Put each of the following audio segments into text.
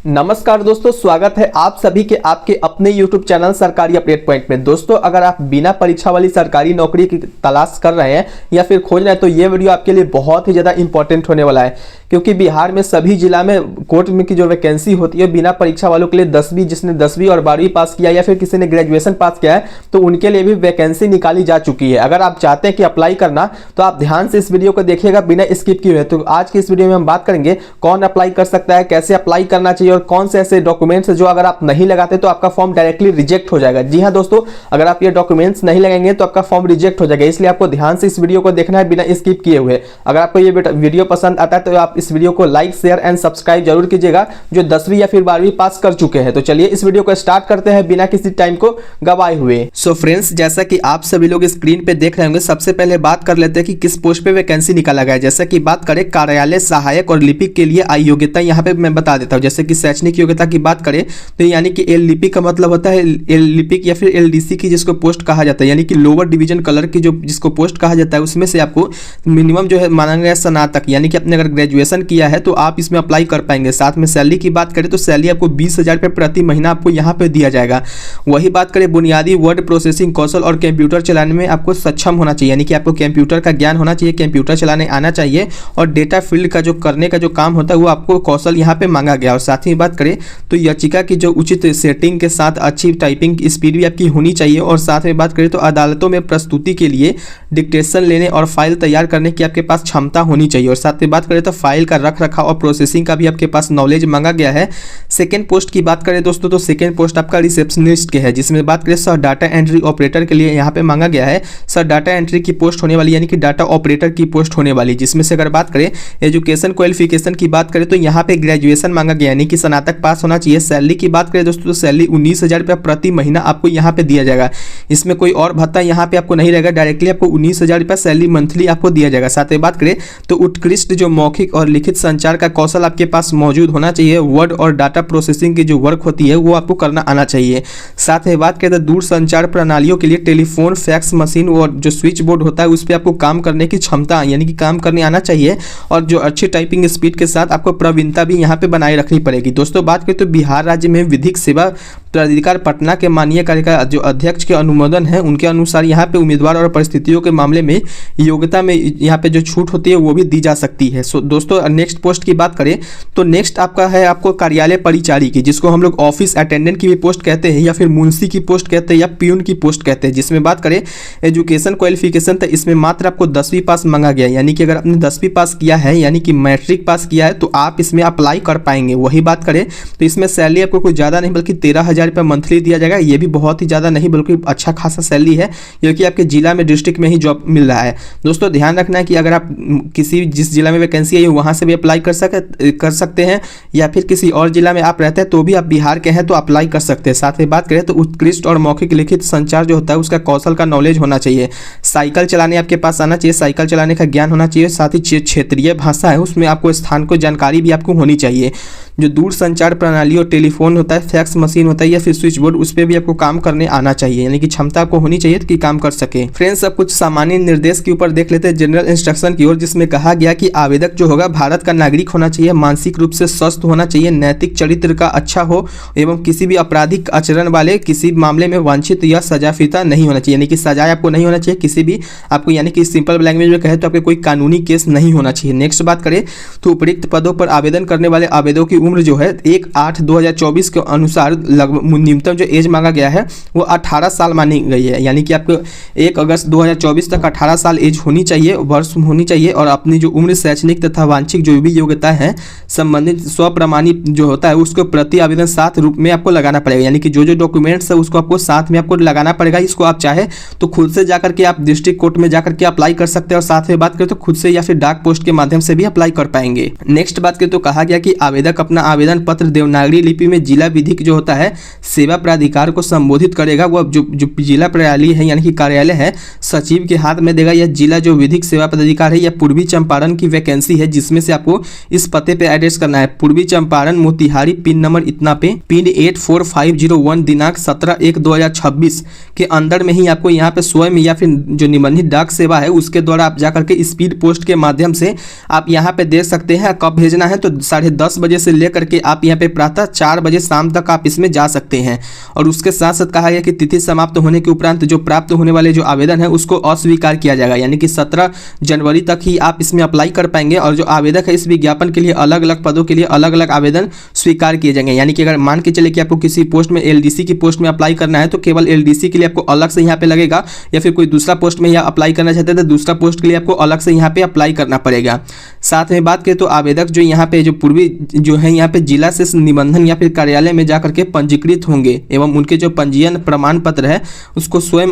नमस्कार दोस्तों, स्वागत है आप सभी के आपके अपने YouTube चैनल सरकारी अपडेट पॉइंट में। दोस्तों, अगर आप बिना परीक्षा वाली सरकारी नौकरी की तलाश कर रहे हैं या फिर खोज रहे हैं तो ये वीडियो आपके लिए बहुत ही ज़्यादा इंपॉर्टेंट होने वाला है, क्योंकि बिहार में सभी जिला में कोर्ट में की जो वैकेंसी होती है बिना परीक्षा वालों के लिए 10वीं, जिसने 10वीं और 12वीं पास किया या फिर किसी ने ग्रेजुएशन पास किया है तो उनके लिए भी वैकेंसी निकाली जा चुकी है। अगर आप चाहते हैं कि अप्लाई करना तो आप ध्यान से इस वीडियो को देखिएगा बिना स्किप किए हुए। तो आज की इस वीडियो में हम बात करेंगे कौन अप्लाई कर सकता है, कैसे अप्लाई करना चाहिए और कौन से ऐसे डॉक्यूमेंट्स जो अगर आप नहीं लगाते तो आपका फॉर्म डायरेक्टली रिजेक्ट हो जाएगा। जी हां दोस्तों, अगर आप ये डॉक्यूमेंट्स नहीं लगाएंगे तो आपका फॉर्म रिजेक्ट हो जाएगा, इसलिए आपको ध्यान से इस वीडियो को देखना है बिना स्किप किए हुए। अगर आपको ये वीडियो पसंद आता है तो आप इस वीडियो को लाइक, शेयर एंड सब्सक्राइब जरूर कीजिएगा जो 10वीं या फिर 12वीं पास कर चुके हैं। तो चलिए इस वीडियो को स्टार्ट करते हैं बिना किसी टाइम को गवाए हुए। सो फ्रेंड्स, जैसा कि आप सभी लोग स्क्रीन पे देख रहे होंगे, सबसे पहले बात कर लेते हैं कि किस पोस्ट पे वैकेंसी निकाला गया है। जैसा कि बात करें कार्यालय सहायक और लिपिक के लिए आयु योग्यता यहाँ पे मैं बता देता हूँ। जैसे कि शैक्षणिक योग्यता की बात करें तो यानी कि एल लिपिक का मतलब होता है एल लिपिक या फिर एलडीसी की जिसको पोस्ट कहा जाता है, यानी कि लोअर डिवीजन कलर की जो जिसको पोस्ट कहा जाता है, उसमें से आपको मिनिमम जो है माना गया स्नातक, यानी कि आपने अगर ग्रेजुएशन किया है तो आप इसमें अप्लाई कर पाएंगे। साथ में सैलरी की बात करें तो सैलरी आपको 20,000 रुपये प्रति महीना आपको यहाँ पे दिया जाएगा। वही बात करें बुनियादी वर्ड प्रोसेसिंग कौशल और कंप्यूटर चलाने में आपको सक्षम होना चाहिए, यानी कि आपको कंप्यूटर का ज्ञान होना चाहिए, कंप्यूटर चलाने आना चाहिए और डेटा फील्ड का जो करने का जो काम होता है वो आपको कौशल यहाँ पे मांगा गया। और साथ ही बात करें तो याचिका की जो उचित सेटिंग के साथ अच्छी टाइपिंग स्पीड भी आपकी होनी चाहिए। और साथ में बात करें तो अदालतों में प्रस्तुति के लिए डिक्टेशन लेने और फाइल तैयार करने की आपके पास क्षमता होनी चाहिए। और साथ में बात करें तो फाइल का रख रखाव और प्रोसेसिंग का भी आपके पास नॉलेज मांगा गया है। सेकेंड पोस्ट की बात करें दोस्तों तो सेकेंड पोस्ट आपका रिसेप्शनिस्ट के है, जिसमें बात करें सर डाटा एंट्री ऑपरेटर के लिए यहाँ पे मांगा गया है। सर डाटा एंट्री की पोस्ट होने वाली, यानी कि डाटा ऑपरेटर की पोस्ट होने वाली, जिसमें से अगर बात करें एजुकेशन क्वालिफिकेशन की बात करें तो यहाँ पे ग्रेजुएशन मांगा गया, यानी कि स्नातक पास होना चाहिए। सैलरी की बात करें दोस्तों तो सैलरी 19,000 रुपया प्रति महीना आपको यहाँ पे दिया जाएगा। इसमें कोई और भत्ता यहाँ पे आपको नहीं रहेगा, डायरेक्टली आपको 19,000 रुपया सैलरी मंथली आपको दिया जाएगा। साथ ही बात करें तो उत्कृष्ट जो मौखिक और लिखित संचार का कौशल आपके पास मौजूद होना चाहिए। वर्ड और डाटा प्रोसेसिंग की जो वर्क होती है वो आपको करना आना चाहिए। साथ ही बात करें तो दूर संचार प्रणालियों के लिए टेलीफोन, फैक्स मशीन और जो स्विच बोर्ड होता है उस पर आपको काम करने की क्षमता, यानी कि काम करने आना चाहिए। और जो अच्छी टाइपिंग स्पीड के साथ आपको प्रवीणता भी यहाँ पे बनाए रखनी पड़ेगी। दोस्तों, बात करें तो बिहार राज्य में विधिक सेवा प्राधिकार पटना के माननीय कार्यकाल जो अध्यक्ष के अनुमोदन है उनके अनुसार यहाँ पे उम्मीदवार और परिस्थितियों के मामले में योग्यता में यहाँ पे जो छूट होती है वो भी दी जा सकती है। सो दोस्तों, नेक्स्ट पोस्ट की बात करें तो नेक्स्ट आपका है आपको कार्यालय परिचारी की, जिसको हम लोग ऑफिस अटेंडेंट की भी पोस्ट कहते हैं या फिर मुंशी की पोस्ट कहते हैं या प्यून की पोस्ट कहते हैं। जिसमें बात करें एजुकेशन क्वालिफिकेशन तो इसमें मात्र आपको 10वीं पास मांगा गया, यानी कि अगर आपने 10वीं पास किया है यानी कि मैट्रिक पास किया है तो आप इसमें अप्लाई कर पाएंगे। वही बात करें तो इसमें सैलरी आपको कोई ज़्यादा नहीं बल्कि 13,000 रुपये मंथली दिया जाएगा। ये भी बहुत ही ज़्यादा नहीं बल्कि अच्छा खासा सैलरी है, क्योंकि आपके जिला में डिस्ट्रिक्ट में ही जॉब मिल रहा है। दोस्तों, ध्यान रखना है कि अगर आप किसी जिस जिला में वैकेंसी है वहाँ से भी अप्लाई कर सकते हैं या फिर किसी और जिला में आप रहते हैं तो भी आप बिहार के हैं तो अप्लाई कर सकते हैं। साथ ही बात करें तो उत्कृष्ट और मौखिक लिखित संचार जो होता है उसका कौशल का नॉलेज होना चाहिए। साइकिल चलाने आपके पास आना चाहिए, साइकिल चलाने का ज्ञान होना चाहिए। साथ ही क्षेत्रीय भाषा है उसमें आपको स्थान को जानकारी भी आपको होनी चाहिए। जो दूर संचार प्रणाली और टेलीफोन होता है, फैक्स मशीन होता है या फिर स्विच बोर्ड, उस पर भी आपको काम करने आना चाहिए, यानी कि क्षमता आपको होनी चाहिए कि काम कर सके। फ्रेंड्स, अब कुछ सामान्य निर्देश के ऊपर देख लेते हैं जनरल इंस्ट्रक्शन की ओर, जिसमें कहा गया कि आवेदक जो होगा भारत का नागरिक होना चाहिए, मानसिक रूप से स्वस्थ होना चाहिए, नैतिक चरित्र का अच्छा हो एवं किसी भी आपराधिक आचरण वाले किसी मामले में वांछित या सजाफिता नहीं होना चाहिए, यानी कि सजाए आपको नहीं होना चाहिए किसी भी, आपको यानी कि सिंपल लैंग्वेज में कहे तो आपके कोई कानूनी केस नहीं होना चाहिए। नेक्स्ट बात करें तो उपयुक्त पदों पर आवेदन करने वाले आवेदकों की उम्र जो है 1/8/2024 के अनुसार न्यूनतम जो एज मांगा गया है वो 18 साल मानी गई है, यानी कि आपको 1 अगस्त 2024 तक 18 साल एज होनी चाहिए, वर्ष होनी चाहिए। और अपनी जो उम्र, शैक्षणिक तथा वांछिक जो भी योग्यता है संबंधित स्वप्रमाणित जो होता है उसको प्रति आवेदन साथ रूप में आपको लगाना पड़ेगा, यानी कि जो डॉक्यूमेंट्स है उसको आपको साथ में आपको लगाना पड़ेगा। इसको आप चाहे तो खुद से जाकर के आप डिस्ट्रिक्ट कोर्ट में जाकर के अप्लाई कर सकते हैं, और साथ में बात करें तो खुद से या फिर डाक पोस्ट के माध्यम से भी अप्लाई कर पाएंगे। नेक्स्ट बात करें तो कहा गया कि आवेदक अपना आवेदन पत्र देवनागरी लिपि में जिला विधिक जो होता है सेवा प्राधिकार को संबोधित करेगा वह जो जिला प्रणाली है यानी कि कार्यालय है सचिव के हाथ में देगा। यह जिला जो विधिक सेवा पदाधिकारी है, यह पूर्वी चंपारण की वैकेंसी है जिसमें से आपको इस पते पे एड्रेस करना है। पूर्वी चंपारण मोतिहारी, पिन नंबर इतना पे, पिन 84501, दिनांक 17/1/2026 के अंदर में ही आपको यहाँ पे स्वयं या फिर जो निबंधित डाक सेवा है उसके द्वारा आप जाकर के स्पीड पोस्ट के माध्यम से आप यहाँ पे दे सकते हैं। कब भेजना है तो 10:30 बजे से लेकर के आप यहाँ पे प्रातः 4 बजे शाम तक आप इसमें जा सकते हैं। और उसके साथ साथ कहा गया कि तिथि समाप्त होने के उपरांत जो प्राप्त होने वाले जो आवेदन है उसको अस्वीकार किया जाएगा, यानी कि 17 जनवरी तक ही आप इसमें अप्लाई कर पाएंगे। और जो आवेदक है इस विज्ञापन के लिए अलग अलग पदों के लिए अलग अलग आवेदन स्वीकार किए जाएंगे। यानी कि अगर मान के चले कि आपको किसी पोस्ट में एलडीसी की पोस्ट में अप्लाई करना है तो केवल एलडीसी के लिए आपको अलग से यहाँ पे लगेगा, या फिर कोई दूसरा पोस्ट में यहाँ अप्लाई करना चाहते हैं तो दूसरा पोस्ट के लिए आपको अलग से यहाँ पे अप्लाई करना पड़ेगा। साथ में बात करें तो आवेदक जो यहाँ पे जो पूर्वी जो है यहाँ पे जिला से निबंधन या फिर कार्यालय में जाकर के पंजीकृत होंगे एवं उनके जो पंजीयन प्रमाण पत्र है उसको स्वयं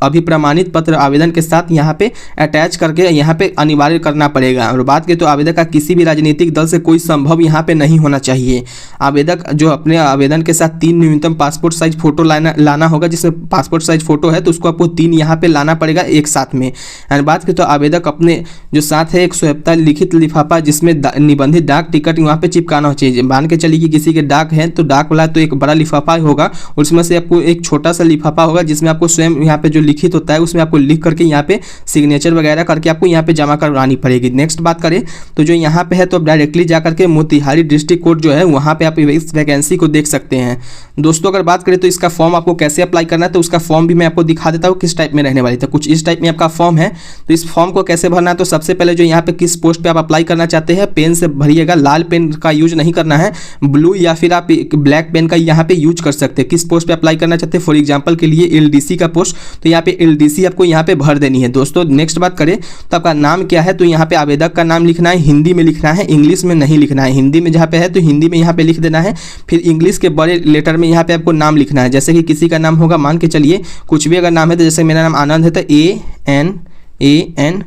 अभिप्रमाणित पत्र आवेदन के साथ यहाँ पे अटैच करके यहाँ पे अनिवार्य करना पड़ेगा। और बात करें तो आवेदक का किसी भी राजनीतिक दल से कोई संभव यहाँ पे नहीं होना चाहिए। आवेदक जो अपने आवेदन के साथ 3 न्यूनतम पासपोर्ट साइज फोटो लाना होगा, जिसमें पासपोर्ट साइज फोटो है तो उसको आपको 3 यहाँ पे लाना पड़ेगा एक साथ में। और बात करें तो आवेदक अपने जो साथ है एक स्वयंता लिखित लिफाफा जिसमें निबंधित डाक टिकट वहाँ पे चिपकाना चाहिए। मान के चलिए कि किसी के डाक है तो डाक वाला तो एक बड़ा लिफाफा होगा, उसमें से आपको एक छोटा सा लिफाफा होगा जिसमें आपको स्वयं यहाँ पे जो लिखित होता है उसमें आपको लिख करके यहाँ पे सिग्नेचर वगैरह करके आपको यहाँ पे जमा करवानी पड़ेगी। नेक्स्ट बात करें तो जो यहाँ पे है तो डायरेक्टली जा करके मोतिहारी डिस्ट्रिक्ट कोर्ट जो है वहाँ पे आप इस वैकेंसी को देख सकते हैं। दोस्तों अगर बात करें तो इसका फॉर्म आपको कैसे अप्लाई करना है तो उसका फॉर्म भी मैं आपको दिखा देता हूँ किस टाइप में रहने वाली है। तो कुछ इस टाइप में आपका फॉर्म है, तो इस फॉर्म को कैसे भरना है तो सबसे पहले जो यहाँ पे किस पोस्ट पे आप अप्लाई करना चाहते हैं पेन से भरिएगा। लाल पेन का यूज नहीं करना है, ब्लू या फिर आप ब्लैक पेन का यहाँ पे यूज कर सकते हैं। किस पोस्ट पे अप्लाई करना चाहते हैं, फॉर एग्जाम्पल के लिए एलडीसी का पोस्ट, तो यहाँ पे एलडीसी आपको यहाँ पे भर देनी है। दोस्तों नेक्स्ट बात करें तो आपका नाम क्या है तो यहाँ पे आवेदक का नाम लिखना है, हिंदी में लिखना है, इंग्लिश में नहीं लिखना है। हिंदी में जहाँ पे है तो हिंदी में यहाँ पे लिख देना है, फिर इंग्लिश के बड़े लेटर में यहाँ पे आपको नाम लिखना है। जैसे कि किसी का नाम होगा, मान के चलिए कुछ भी अगर नाम है तो जैसे मेरा नाम आनंद है तो ANAND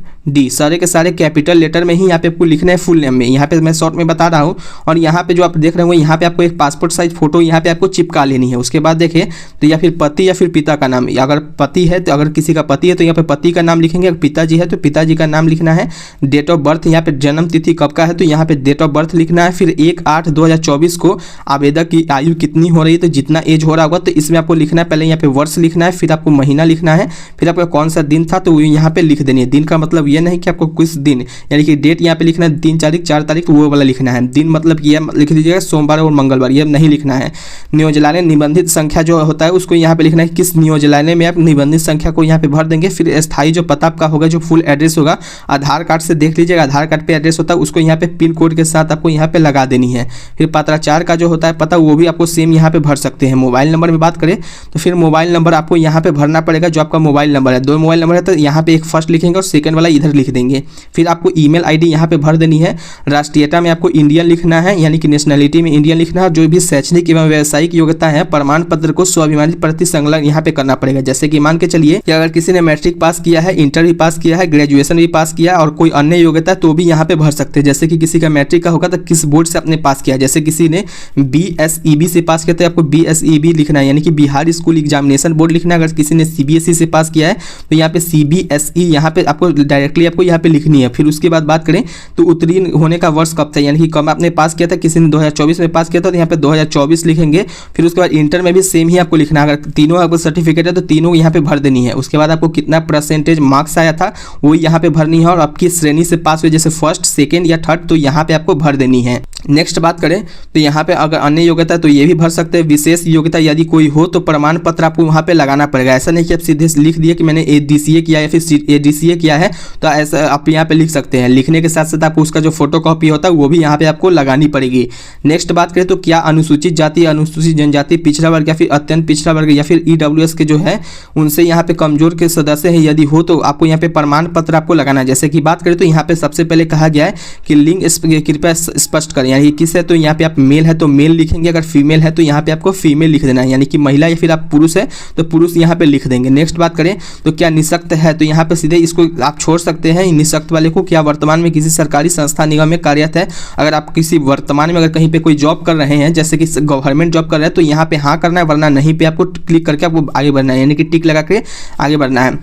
सारे के सारे कैपिटल लेटर में ही यहाँ पे आपको लिखना है फुल नेम में। यहाँ पे मैं शॉर्ट में बता रहा हूँ। और यहाँ पे जो आप देख रहे हो यहाँ पे आपको एक पासपोर्ट साइज फोटो यहाँ पे आपको चिपका लेनी है। उसके बाद देखिए तो या फिर पति या फिर पिता का नाम, अगर पति है तो अगर किसी का पति है तो यहाँ पे पति का नाम लिखेंगे, अगर पिताजी है तो पिताजी का नाम लिखना है। डेट ऑफ बर्थ यहाँ पे जन्म तिथि कब का है तो यहाँ पे डेट ऑफ बर्थ लिखना है। फिर 1/8/2024 को आवेदक की आयु कितनी हो रही है तो जितना एज हो रहा होगा तो इसमें आपको लिखना है। पहले यहाँ पे वर्ष लिखना है, फिर आपको महीना लिखना है, फिर आपका कौन सा दिन था तो वो यहाँ पे लिख देनी है। दिन का मतलब ये नहीं कि आपको कुछ दिन यानी कि डेट यहाँ पे लिखना है 3 तारीख 4 तारीख वो वाला लिखना है। दिन मतलब ये लिख दीजिएगा सोमवार और मंगलवार, ये नहीं लिखना है। नियोजनालय निबंधित संख्या जो होता है उसको यहाँ पे लिखना है, किस नियोजनालय में आप निबंधित संख्या को यहाँ पे भर देंगे। फिर स्थायी जो पता आपका होगा जो फुल एड्रेस होगा आधार कार्ड से देख लीजिएगा, आधार कार्ड पे एड्रेस होता है उसको यहाँ पे पिन कोड के साथ आपको यहाँ पे लगा देनी है। फिर पत्राचार का जो होता है पता वो भी आपको सेम यहाँ पे भर सकते हैं। मोबाइल नंबर में बात करें तो फिर मोबाइल नंबर आपको यहाँ पे भरना पड़ेगा। जो आपका मोबाइल नंबर है, 2 मोबाइल नंबर है तो यहाँ पे एक फर्स्ट लिखेंगे और सेकंड वाला इधर लिख देंगे। फिर आपको ईमेल आईडी यहाँ पे भर देनी है। राष्ट्रीयता में आपको इंडियन लिखना है, यानी कि नेशनलिटी में इंडियन लिखना है। जो भी शैक्षणिक एवं व्यावसायिक योग्यता है प्रमाण पत्र को स्वाभिमानी प्रति संलग्न यहाँ पे करना पड़ेगा। जैसे कि मान के चलिए कि अगर किसी ने मैट्रिक पास किया है, इंटर भी पास किया है, ग्रेजुएशन भी पास किया और कोई अन्य योग्यता तो भी यहाँ पे भर सकते हैं। जैसे कि किसी का मैट्रिक का होगा तो किस बोर्ड से आपने पास किया, जैसे किसी ने BSEB से पास किया तो आपको BSEB लिखना है, यानी कि बिहार स्कूल एग्जामिनेशन बोर्ड लिखना है। अगर किसी ने CBSE से पास किया है तो यहाँ पे CBSE यहाँ पे आपको डायरेक्टली आपको यहाँ पे लिखनी है। फिर उसके बाद बात करें तो उत्तीर्ण होने का वर्ष कब था, यानी कि कब आपने पास किया था। किसी ने 2024 में पास किया था तो यहाँ पे 2024 लिखेंगे। फिर उसके बाद इंटर में भी सेम ही आपको लिखना है। अगर तीनों आपको सर्टिफिकेट है तो तीनों यहाँ पे भर देनी है। उसके बाद आपको कितना परसेंटेज मार्क्स आया था वो यहाँ पे भरनी है, और आपकी श्रेणी से पास हुए जैसे फर्स्ट, सेकेंड या थर्ड तो यहाँ पे आपको भर देनी है। नेक्स्ट बात करें तो यहाँ पे अगर अन्य योग्यता तो ये भी भर सकते हैं। विशेष योग्यता यदि कोई हो तो प्रमाण पत्र आपको वहाँ पे लगाना पड़ेगा। ऐसा नहीं कि आप सीधे लिख दिए कि मैंने ADCA किया या फिर ADCA किया है, तो ऐसा आप यहाँ पे लिख सकते हैं। लिखने के साथ साथ आपको उसका जो फोटो कॉपी होता है वो भी यहाँ पे आपको लगानी पड़ेगी। नेक्स्ट बात करें तो क्या अनुसूचित जाति, अनुसूचित जनजाति, पिछड़ा वर्ग या फिर अत्यंत पिछड़ा वर्ग या फिर EWS के जो है उनसे यहाँ पे कमजोर के सदस्य हैं, यदि हो तो आपको यहाँ पे प्रमाण पत्र आपको लगाना है। जैसे कि बात करें तो यहाँ पे सबसे पहले कहा गया है कि लिंग कृपया स्पष्ट करें, यानी किस है तो यहाँ पे आप मेल है तो मेल लिखेंगे, अगर फीमेल है तो यहाँ पे आपको फीमेल लिख देना है, यानी कि महिला या फिर आप पुरुष है तो पुरुष यहाँ पे लिख देंगे। नेक्स्ट बात करें तो क्या निःशक्त है तो यहाँ पे सीधे इसको आप छोड़ सकते हैं निःशक्त वाले को, क्या वर्तमान में किसी सरकारी संस्था निगम में कार्यरत है। अगर आप किसी वर्तमान में अगर कहीं पे कोई जॉब कर रहे हैं, जैसे कि गवर्नमेंट जॉब कर रहे हैं, तो यहाँ पे हाँ करना है, वरना नहीं पे आपको क्लिक करके आपको आगे बढ़ना है, यानी कि टिक लगा के आगे बढ़ना है।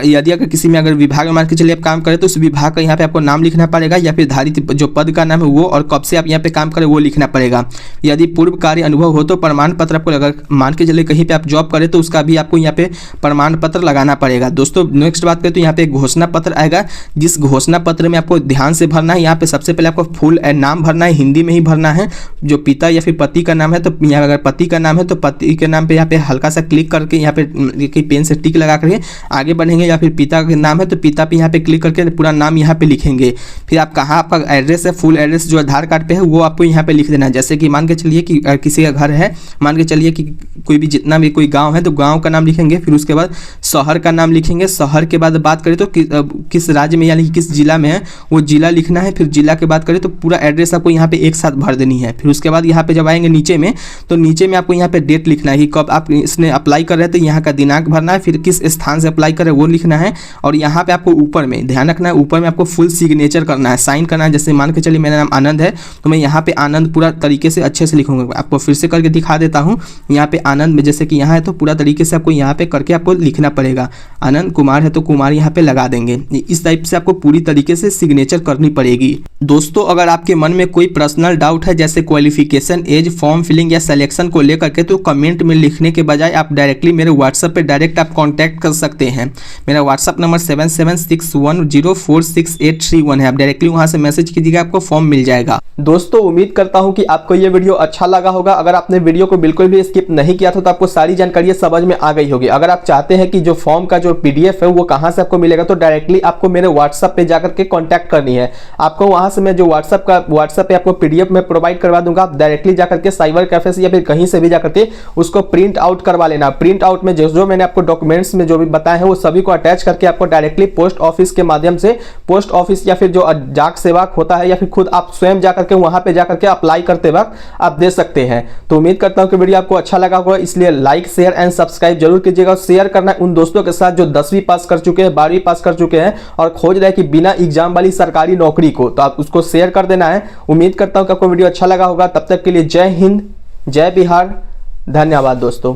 यदि अगर किसी में अगर विभाग में मान के चलिए आप काम करें तो उस विभाग का यहाँ पे आपको नाम लिखना पड़ेगा, या फिर धारित जो पद का नाम है वो, और कब से आप यहाँ पे काम करें वो लिखना पड़ेगा। यदि पूर्व कार्य अनुभव हो तो प्रमाण पत्र आपको, अगर मान के चलिए कहीं पे आप जॉब करें तो उसका भी आपको यहाँ पे प्रमाण पत्र लगाना पड़ेगा। दोस्तों नेक्स्ट बात करें तो यहाँ पे घोषणा पत्र आएगा, जिस घोषणा पत्र में आपको ध्यान से भरना है। यहाँ पे सबसे पहले आपको फुल नाम भरना है, हिंदी में ही भरना है। जो पिता या फिर पति का नाम है तो यहाँ अगर पति का नाम है तो पति के नाम पे यहाँ पे हल्का सा क्लिक करके यहाँ पे पेन से टिक लगा करके आगे बढ़ेंगे, या फिर पिता का नाम है तो पिता पे यहाँ पे क्लिक करके पूरा नाम यहाँ पे लिखेंगे। फिर आप कहाँ आपका एड्रेस है, फुल एड्रेस जो आधार कार्ड पे है वो आपको यहाँ पे लिख देना है। जैसे कि मान के चलिए कि किसी का घर है, मान के चलिए कि कोई भी जितना भी कोई गांव है तो गांव का नाम लिखेंगे, फिर उसके बाद शहर का नाम लिखेंगे। शहर के बाद बात करें तो किस राज्य में यानी कि किस जिला में है वो जिला लिखना है। फिर जिला के बात करें तो पूरा एड्रेस आपको यहाँ पे एक साथ भर देनी है। फिर उसके बाद यहाँ पे जब आएंगे नीचे में तो नीचे में आपको यहाँ पे डेट लिखना है कि कब आप इसने अप्लाई कर रहे थे, यहाँ का दिनांक भरना है, फिर किस स्थान से अप्लाई कर रहे वो लिखना है। और यहाँ पे आपको ऊपर में ध्यान रखना है, ऊपर में आपको फुल सिग्नेचर करना है, साइन करना है। जैसे मान के चलिए मेरा नाम आनंद है तो मैं यहाँ पे आनंद पूरा तरीके से अच्छे से लिखूंगा। आपको फिर से करके दिखा देता हूँ। यहाँ पे आनंद में जैसे कि यहाँ है तो पूरा तरीके से आपको यहाँ पे करके आपको लिखना पड़ेगा। आनंद कुमार है तो कुमार यहाँ पे लगा देंगे। इस टाइप से आपको पूरी तरीके से सिग्नेचर करनी पड़ेगी। दोस्तों अगर आपके मन में कोई पर्सनल डाउट है, जैसे क्वालिफिकेशन, एज, फॉर्म फिलिंग या सिलेक्शन को लेकर के, तो कमेंट में लिखने के बजाय आप डायरेक्टली मेरे व्हाट्सएप पे डायरेक्ट आप कांटेक्ट कर सकते हैं। मेरा व्हाट्सएप नंबर 7761046831 है। आप डायरेक्टली वहां से मैसेज कीजिएगा, आपको फॉर्म मिल जाएगा। दोस्तों उम्मीद करता हूं कि आपको ये वीडियो अच्छा लगा होगा। अगर आपने वीडियो को बिल्कुल भी स्किप नहीं किया था तो आपको सारी जानकारी समझ में आ गई होगी। अगर आप चाहते हैं कि जो फॉर्म का जो पीडीएफ है वो कहां से आपको मिलेगा, तो डायरेक्टली आपको मेरे व्हाट्सएप पे जाकर के कांटेक्ट करनी है। आपको वहां से मैं जो व्हाट्सएप पे आपको पीडीएफ में प्रोवाइड करवा दूंगा। आप डायरेक्टली जाकर के साइबर कैफे से या फिर कहीं से भी जाकर के उसको प्रिंट आउट करवा लेना। प्रिंट आउट में जो मैंने आपको डॉक्यूमेंट्स में जो भी बताया है वो सभी को अटैच करके आपको डायरेक्टली पोस्ट ऑफिस के माध्यम से, पोस्ट ऑफिस या फिर जो डाक सेवक होता है या फिर खुद आप स्वयं जाकर के वहां पे जाकर के अप्लाई करते वक्त आप दे सकते हैं। तो उम्मीद करता हूं कि वीडियो आपको अच्छा लगा होगा, इसलिए लाइक शेयर एंड सब्सक्राइब जरूर कीजिएगा। शेयर करना उन दोस्तों के साथ जो 10वीं पास कर चुके हैं, 12वीं पास कर चुके हैं और खोज रहे हैं कि बिना एग्जाम वाली सरकारी नौकरी को, तो आप उसको शेयर कर देना है। उम्मीद करता हूं कि आपको वीडियो अच्छा लगा होगा। तब तक के लिए जय हिंद, जय बिहार, धन्यवाद दोस्तों।